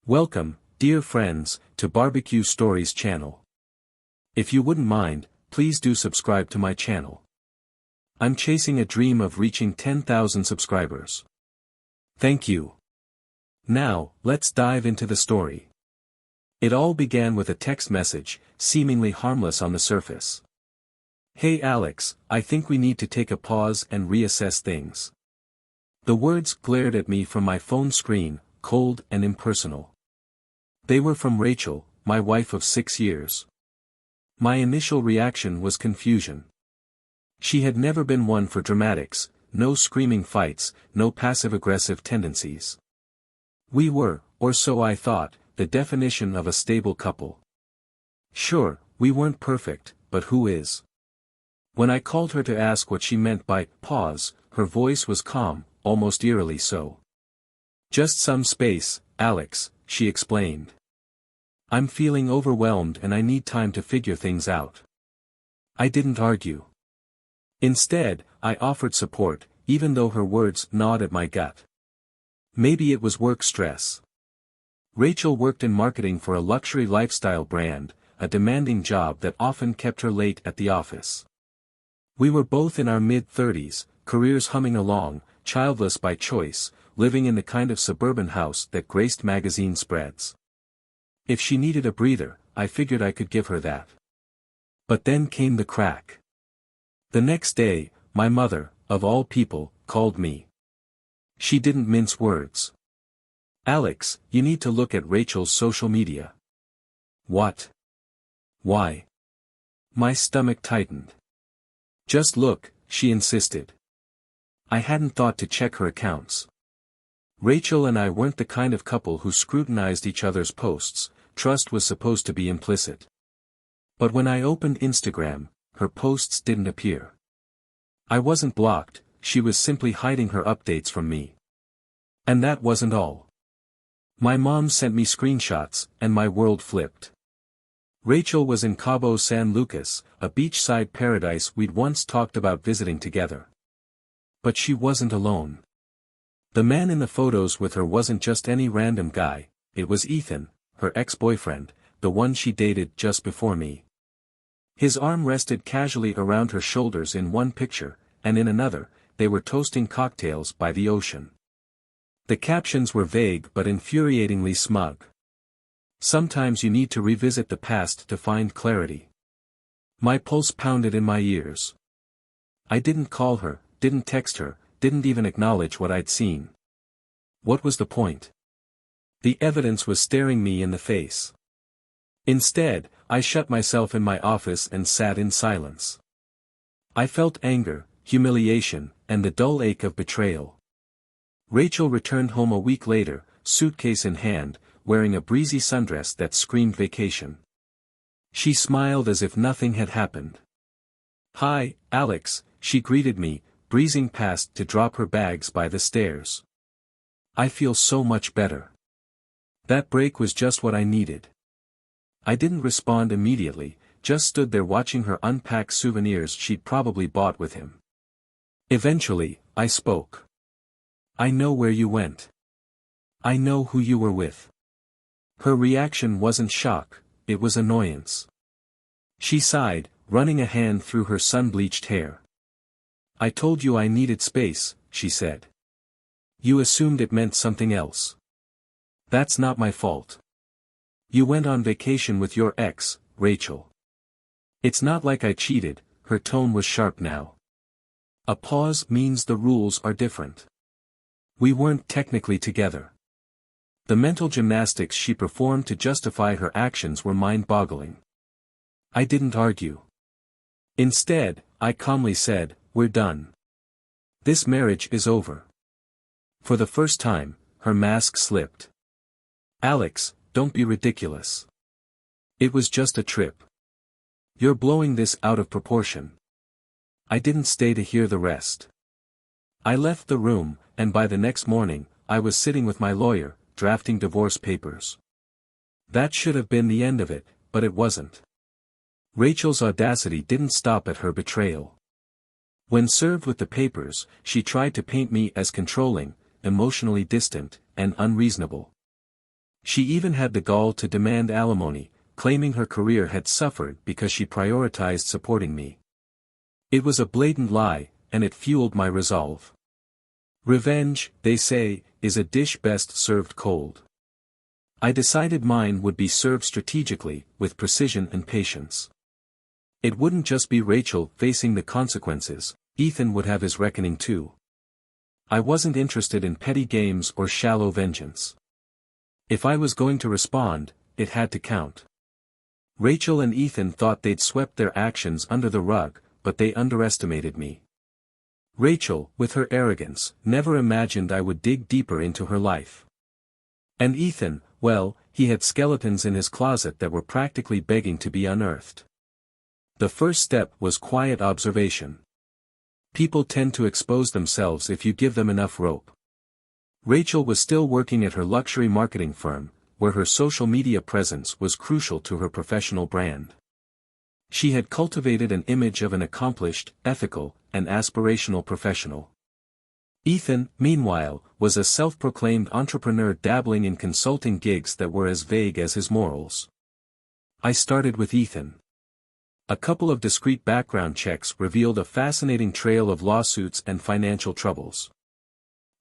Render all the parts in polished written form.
Welcome, dear friends, to Barbecue Stories channel. If you wouldn't mind, please do subscribe to my channel. I'm chasing a dream of reaching 10,000 subscribers. Thank you. Now, let's dive into the story. It all began with a text message, seemingly harmless on the surface. "Hey Alex, I think we need to take a pause and reassess things." The words glared at me from my phone screen, cold and impersonal. They were from Rachel, my wife of 6 years. My initial reaction was confusion. She had never been one for dramatics, no screaming fights, no passive-aggressive tendencies. We were, or so I thought, the definition of a stable couple. Sure, we weren't perfect, but who is? When I called her to ask what she meant by pause, her voice was calm, almost eerily so. "Just some space, Alex," she explained. "I'm feeling overwhelmed and I need time to figure things out." I didn't argue. Instead, I offered support, even though her words gnawed at my gut. Maybe it was work stress. Rachel worked in marketing for a luxury lifestyle brand, a demanding job that often kept her late at the office. We were both in our mid-30s, careers humming along, childless by choice, living in the kind of suburban house that graced magazine spreads. If she needed a breather, I figured I could give her that. But then came the crack. The next day, my mother, of all people, called me. She didn't mince words. "Alex, you need to look at Rachel's social media." "What? Why?" My stomach tightened. "Just look," she insisted. I hadn't thought to check her accounts. Rachel and I weren't the kind of couple who scrutinized each other's posts, trust was supposed to be implicit. But when I opened Instagram, her posts didn't appear. I wasn't blocked, she was simply hiding her updates from me. And that wasn't all. My mom sent me screenshots, and my world flipped. Rachel was in Cabo San Lucas, a beachside paradise we'd once talked about visiting together. But she wasn't alone. The man in the photos with her wasn't just any random guy, it was Ethan, her ex-boyfriend, the one she dated just before me. His arm rested casually around her shoulders in one picture, and in another, they were toasting cocktails by the ocean. The captions were vague but infuriatingly smug. Sometimes you need to revisit the past to find clarity. My pulse pounded in my ears. I didn't call her, didn't text her, didn't even acknowledge what I'd seen. What was the point? The evidence was staring me in the face. Instead, I shut myself in my office and sat in silence. I felt anger, humiliation, and the dull ache of betrayal. Rachel returned home a week later, suitcase in hand, wearing a breezy sundress that screamed vacation. She smiled as if nothing had happened. "Hi, Alex," she greeted me, breezing past to drop her bags by the stairs. "I feel so much better." That break was just what I needed. I didn't respond immediately, just stood there watching her unpack souvenirs she'd probably bought with him. Eventually, I spoke. "I know where you went. I know who you were with." Her reaction wasn't shock, it was annoyance. She sighed, running a hand through her sun-bleached hair. "I told you I needed space," she said. "You assumed it meant something else. That's not my fault. You went on vacation with your ex, Rachel. It's not like I cheated," her tone was sharp now. "A pause means the rules are different. We weren't technically together." The mental gymnastics she performed to justify her actions were mind-boggling. I didn't argue. Instead, I calmly said, "We're done. This marriage is over." For the first time, her mask slipped. "Alex, don't be ridiculous. It was just a trip. You're blowing this out of proportion." I didn't stay to hear the rest. I left the room, and by the next morning, I was sitting with my lawyer, drafting divorce papers. That should have been the end of it, but it wasn't. Rachel's audacity didn't stop at her betrayal. When served with the papers, she tried to paint me as controlling, emotionally distant, and unreasonable. She even had the gall to demand alimony, claiming her career had suffered because she prioritized supporting me. It was a blatant lie, and it fueled my resolve. Revenge, they say, is a dish best served cold. I decided mine would be served strategically, with precision and patience. It wouldn't just be Rachel facing the consequences, Ethan would have his reckoning too. I wasn't interested in petty games or shallow vengeance. If I was going to respond, it had to count. Rachel and Ethan thought they'd swept their actions under the rug, but they underestimated me. Rachel, with her arrogance, never imagined I would dig deeper into her life. And Ethan, well, he had skeletons in his closet that were practically begging to be unearthed. The first step was quiet observation. People tend to expose themselves if you give them enough rope. Rachel was still working at her luxury marketing firm, where her social media presence was crucial to her professional brand. She had cultivated an image of an accomplished, ethical, and aspirational professional. Ethan, meanwhile, was a self-proclaimed entrepreneur dabbling in consulting gigs that were as vague as his morals. I started with Ethan. A couple of discreet background checks revealed a fascinating trail of lawsuits and financial troubles.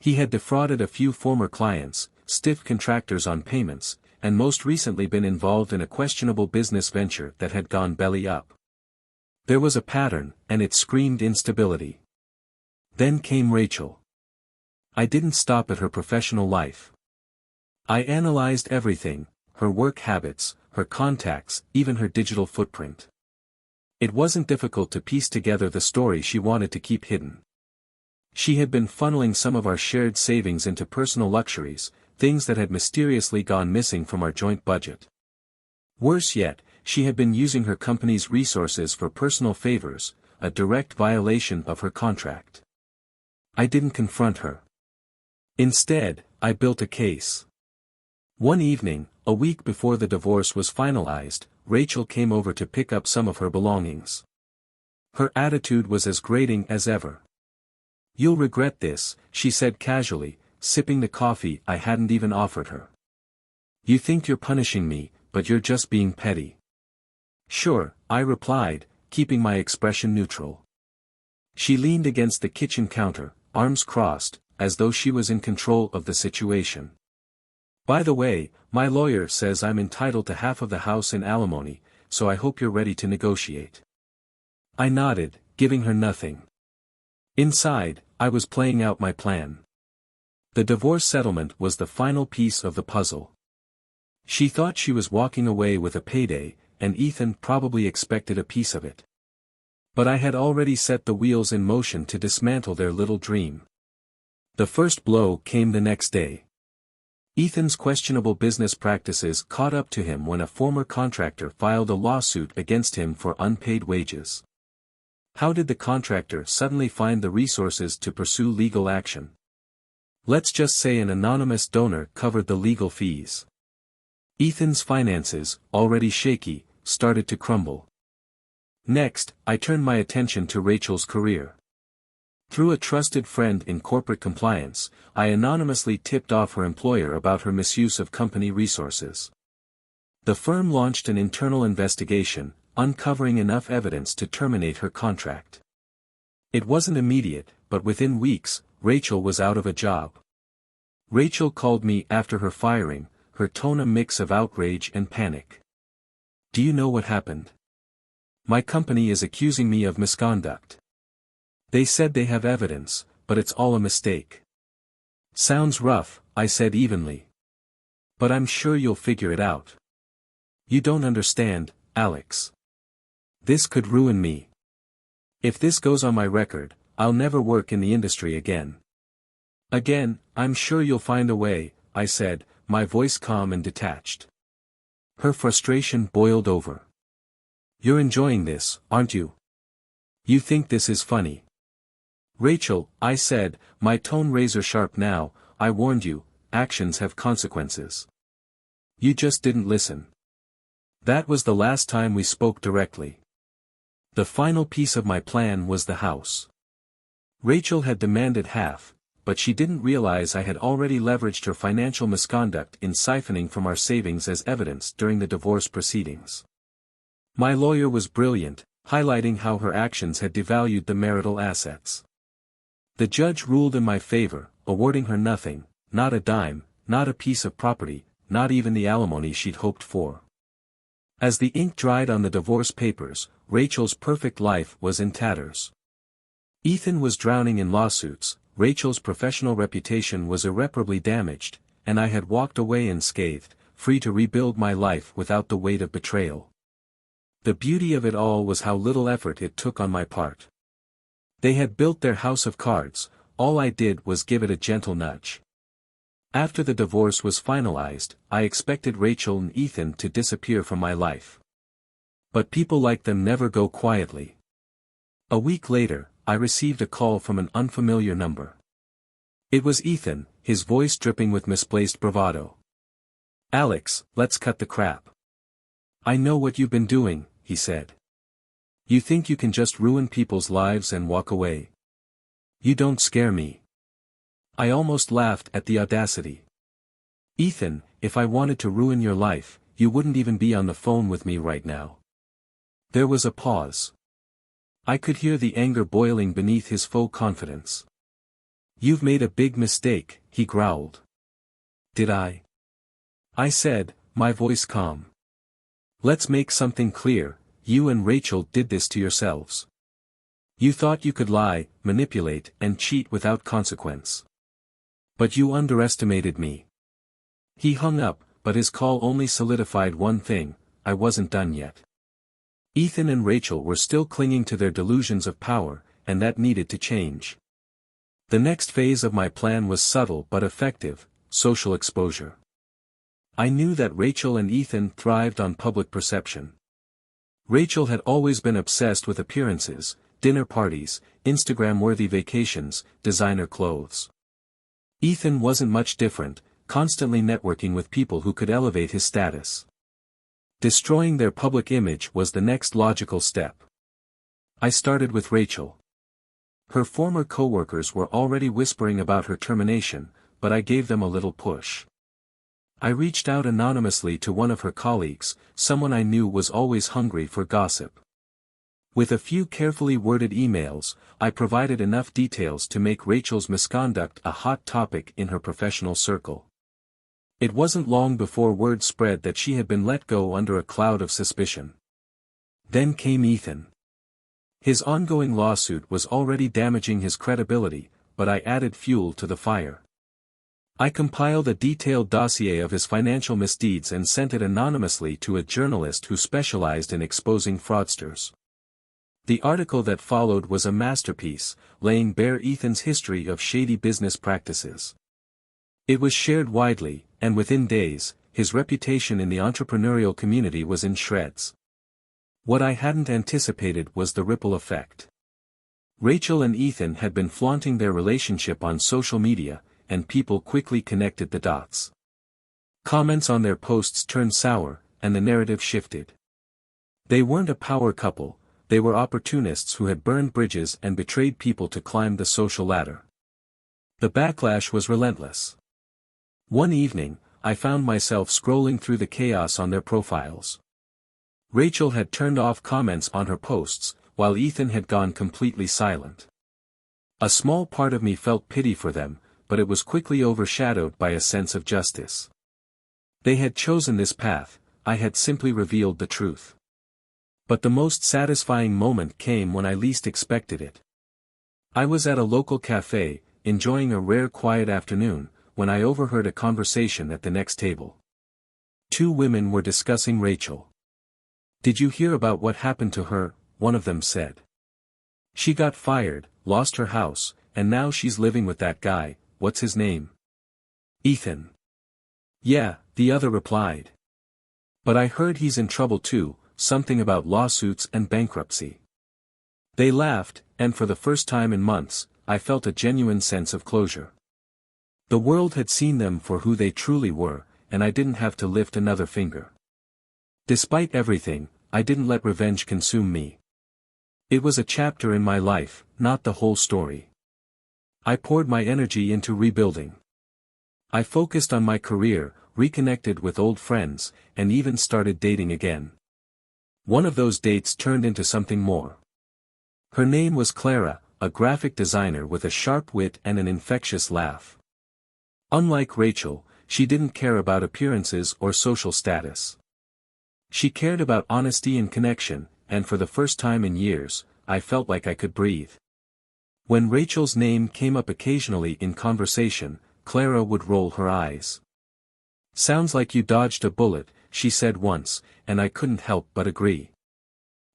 He had defrauded a few former clients, stiffed contractors on payments, and most recently been involved in a questionable business venture that had gone belly up. There was a pattern, and it screamed instability. Then came Rachel. I didn't stop at her professional life. I analyzed everything, her work habits, her contacts, even her digital footprint. It wasn't difficult to piece together the story she wanted to keep hidden. She had been funneling some of our shared savings into personal luxuries, things that had mysteriously gone missing from our joint budget. Worse yet, she had been using her company's resources for personal favors, a direct violation of her contract. I didn't confront her. Instead, I built a case. One evening, a week before the divorce was finalized, Rachel came over to pick up some of her belongings. Her attitude was as grating as ever. "You'll regret this," she said casually, sipping the coffee I hadn't even offered her. "You think you're punishing me, but you're just being petty." "Sure," I replied, keeping my expression neutral. She leaned against the kitchen counter, arms crossed, as though she was in control of the situation. "By the way, my lawyer says I'm entitled to half of the house in alimony, so I hope you're ready to negotiate." I nodded, giving her nothing. Inside, I was playing out my plan. The divorce settlement was the final piece of the puzzle. She thought she was walking away with a payday, and Ethan probably expected a piece of it. But I had already set the wheels in motion to dismantle their little dream. The first blow came the next day. Ethan's questionable business practices caught up to him when a former contractor filed a lawsuit against him for unpaid wages. How did the contractor suddenly find the resources to pursue legal action? Let's just say an anonymous donor covered the legal fees. Ethan's finances, already shaky, started to crumble. Next, I turned my attention to Rachel's career. Through a trusted friend in corporate compliance, I anonymously tipped off her employer about her misuse of company resources. The firm launched an internal investigation, uncovering enough evidence to terminate her contract. It wasn't immediate, but within weeks, Rachel was out of a job. Rachel called me after her firing, her tone a mix of outrage and panic. "Do you know what happened? My company is accusing me of misconduct. They said they have evidence, but it's all a mistake." "Sounds rough," I said evenly. "But I'm sure you'll figure it out. You don't understand, Alex. This could ruin me. If this goes on my record, I'll never work in the industry again." "Again, I'm sure you'll find a way," I said, my voice calm and detached. Her frustration boiled over. "You're enjoying this, aren't you? You think this is funny." "Rachel," I said, my tone razor sharp now, "I warned you, actions have consequences. You just didn't listen." That was the last time we spoke directly. The final piece of my plan was the house. Rachel had demanded half, but she didn't realize I had already leveraged her financial misconduct in siphoning from our savings as evidence during the divorce proceedings. My lawyer was brilliant, highlighting how her actions had devalued the marital assets. The judge ruled in my favor, awarding her nothing, not a dime, not a piece of property, not even the alimony she'd hoped for. As the ink dried on the divorce papers, Rachel's perfect life was in tatters. Ethan was drowning in lawsuits, Rachel's professional reputation was irreparably damaged, and I had walked away unscathed, free to rebuild my life without the weight of betrayal. The beauty of it all was how little effort it took on my part. They had built their house of cards, all I did was give it a gentle nudge. After the divorce was finalized, I expected Rachel and Ethan to disappear from my life. But people like them never go quietly. A week later, I received a call from an unfamiliar number. It was Ethan, his voice dripping with misplaced bravado. "Alex, let's cut the crap. I know what you've been doing," he said. "You think you can just ruin people's lives and walk away. You don't scare me." I almost laughed at the audacity. "Ethan, if I wanted to ruin your life, you wouldn't even be on the phone with me right now." There was a pause. I could hear the anger boiling beneath his faux confidence. "You've made a big mistake," he growled. "Did I?" I said, my voice calm. "Let's make something clear, you and Rachel did this to yourselves. You thought you could lie, manipulate, and cheat without consequence. But you underestimated me." He hung up, but his call only solidified one thing: I wasn't done yet. Ethan and Rachel were still clinging to their delusions of power, and that needed to change. The next phase of my plan was subtle but effective: social exposure. I knew that Rachel and Ethan thrived on public perception. Rachel had always been obsessed with appearances, dinner parties, Instagram-worthy vacations, designer clothes. Ethan wasn't much different, constantly networking with people who could elevate his status. Destroying their public image was the next logical step. I started with Rachel. Her former co-workers were already whispering about her termination, but I gave them a little push. I reached out anonymously to one of her colleagues, someone I knew was always hungry for gossip. With a few carefully worded emails, I provided enough details to make Rachel's misconduct a hot topic in her professional circle. It wasn't long before word spread that she had been let go under a cloud of suspicion. Then came Ethan. His ongoing lawsuit was already damaging his credibility, but I added fuel to the fire. I compiled a detailed dossier of his financial misdeeds and sent it anonymously to a journalist who specialized in exposing fraudsters. The article that followed was a masterpiece, laying bare Ethan's history of shady business practices. It was shared widely, and within days, his reputation in the entrepreneurial community was in shreds. What I hadn't anticipated was the ripple effect. Rachel and Ethan had been flaunting their relationship on social media, and people quickly connected the dots. Comments on their posts turned sour, and the narrative shifted. They weren't a power couple, they were opportunists who had burned bridges and betrayed people to climb the social ladder. The backlash was relentless. One evening, I found myself scrolling through the chaos on their profiles. Rachel had turned off comments on her posts, while Ethan had gone completely silent. A small part of me felt pity for them, but it was quickly overshadowed by a sense of justice. They had chosen this path, I had simply revealed the truth. But the most satisfying moment came when I least expected it. I was at a local cafe, enjoying a rare quiet afternoon, when I overheard a conversation at the next table. Two women were discussing Rachel. "Did you hear about what happened to her?" one of them said. "She got fired, lost her house, and now she's living with that guy, what's his name?" "Ethan." "Yeah," the other replied. "But I heard he's in trouble too, something about lawsuits and bankruptcy." They laughed, and for the first time in months, I felt a genuine sense of closure. The world had seen them for who they truly were, and I didn't have to lift another finger. Despite everything, I didn't let revenge consume me. It was a chapter in my life, not the whole story. I poured my energy into rebuilding. I focused on my career, reconnected with old friends, and even started dating again. One of those dates turned into something more. Her name was Clara, a graphic designer with a sharp wit and an infectious laugh. Unlike Rachel, she didn't care about appearances or social status. She cared about honesty and connection, and for the first time in years, I felt like I could breathe. When Rachel's name came up occasionally in conversation, Clara would roll her eyes. "Sounds like you dodged a bullet," she said once, and I couldn't help but agree.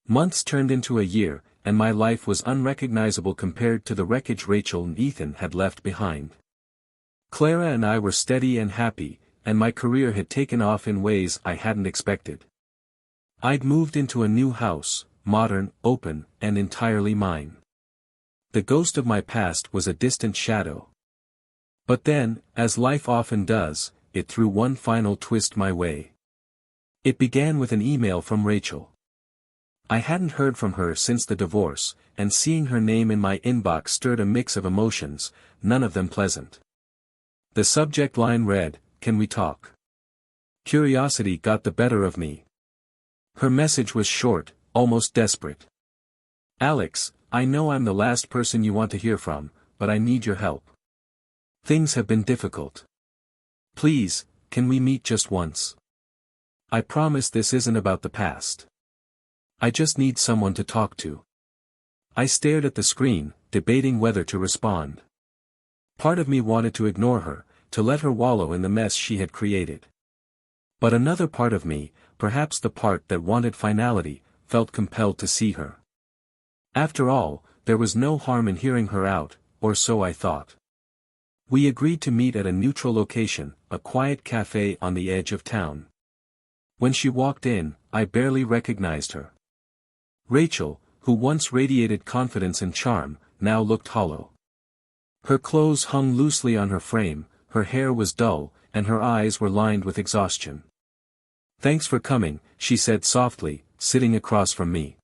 Months turned into a year, and my life was unrecognizable compared to the wreckage Rachel and Ethan had left behind. Clara and I were steady and happy, and my career had taken off in ways I hadn't expected. I'd moved into a new house, modern, open, and entirely mine. The ghost of my past was a distant shadow. But then, as life often does, it threw one final twist my way. It began with an email from Rachel. I hadn't heard from her since the divorce, and seeing her name in my inbox stirred a mix of emotions, none of them pleasant. The subject line read, "Can we talk?" Curiosity got the better of me. Her message was short, almost desperate. "Alex, I know I'm the last person you want to hear from, but I need your help. Things have been difficult. Please, can we meet just once? I promise this isn't about the past. I just need someone to talk to." I stared at the screen, debating whether to respond. Part of me wanted to ignore her, to let her wallow in the mess she had created. But another part of me, perhaps the part that wanted finality, felt compelled to see her. After all, there was no harm in hearing her out, or so I thought. We agreed to meet at a neutral location, a quiet cafe on the edge of town. When she walked in, I barely recognized her. Rachel, who once radiated confidence and charm, now looked hollow. Her clothes hung loosely on her frame, her hair was dull, and her eyes were lined with exhaustion. "Thanks for coming," she said softly, sitting across from me.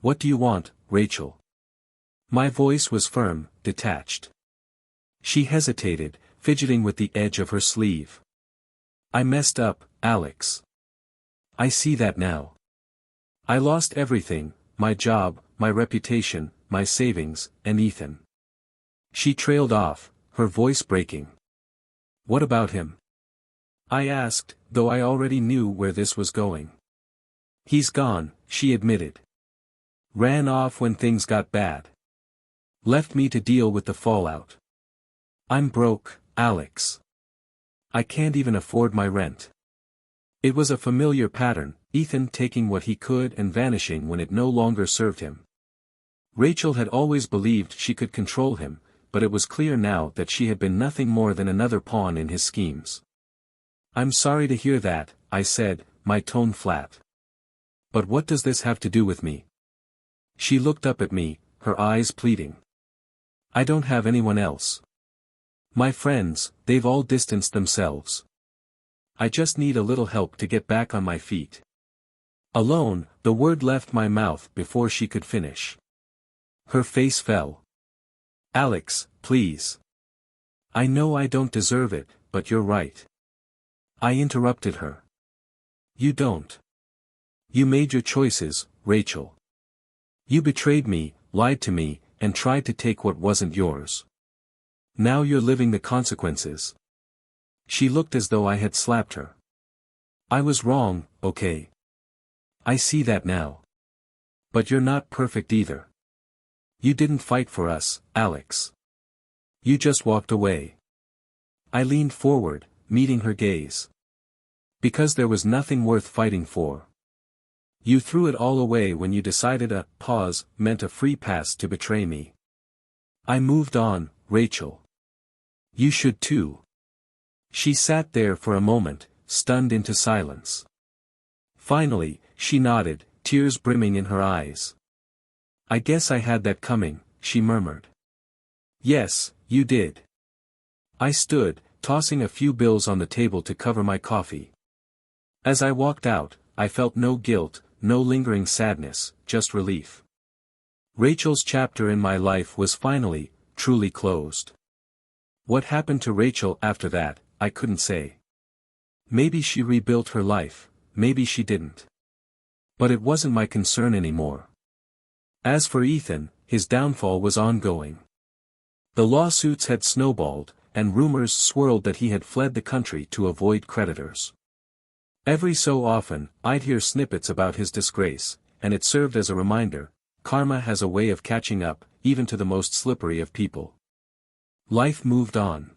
"What do you want, Rachel?" My voice was firm, detached. She hesitated, fidgeting with the edge of her sleeve. "I messed up, Alex. I see that now. I lost everything, my job, my reputation, my savings, and Ethan." She trailed off, her voice breaking. "What about him?" I asked, though I already knew where this was going. "He's gone," she admitted. "Ran off when things got bad. Left me to deal with the fallout. I'm broke, Alex. I can't even afford my rent." It was a familiar pattern, Ethan taking what he could and vanishing when it no longer served him. Rachel had always believed she could control him, but it was clear now that she had been nothing more than another pawn in his schemes. "I'm sorry to hear that," I said, my tone flat. "But what does this have to do with me?" She looked up at me, her eyes pleading. "I don't have anyone else. My friends, they've all distanced themselves. I just need a little help to get back on my feet." Alone, the word left my mouth before she could finish. Her face fell. "Alex, please. I know I don't deserve it, but you're right." I interrupted her. "You don't. You made your choices, Rachel. You betrayed me, lied to me, and tried to take what wasn't yours. Now you're living the consequences." She looked as though I had slapped her. "I was wrong, okay? I see that now. But you're not perfect either. You didn't fight for us, Alex. You just walked away." I leaned forward, meeting her gaze. "Because there was nothing worth fighting for. You threw it all away when you decided a pause meant a free pass to betray me. I moved on, Rachel. You should too." She sat there for a moment, stunned into silence. Finally, she nodded, tears brimming in her eyes. "I guess I had that coming," she murmured. "Yes, you did." I stood, tossing a few bills on the table to cover my coffee. As I walked out, I felt no guilt, no lingering sadness, just relief. Rachel's chapter in my life was finally truly closed. What happened to Rachel after that, I couldn't say. Maybe she rebuilt her life, maybe she didn't. But it wasn't my concern anymore. As for Ethan, his downfall was ongoing. The lawsuits had snowballed, and rumors swirled that he had fled the country to avoid creditors. Every so often, I'd hear snippets about his disgrace, and it served as a reminder: karma has a way of catching up, even to the most slippery of people. Life moved on.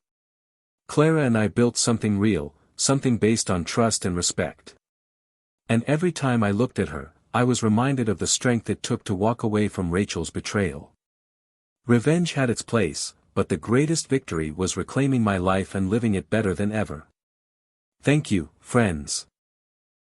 Clara and I built something real, something based on trust and respect. And every time I looked at her, I was reminded of the strength it took to walk away from Rachel's betrayal. Revenge had its place, but the greatest victory was reclaiming my life and living it better than ever. Thank you, friends.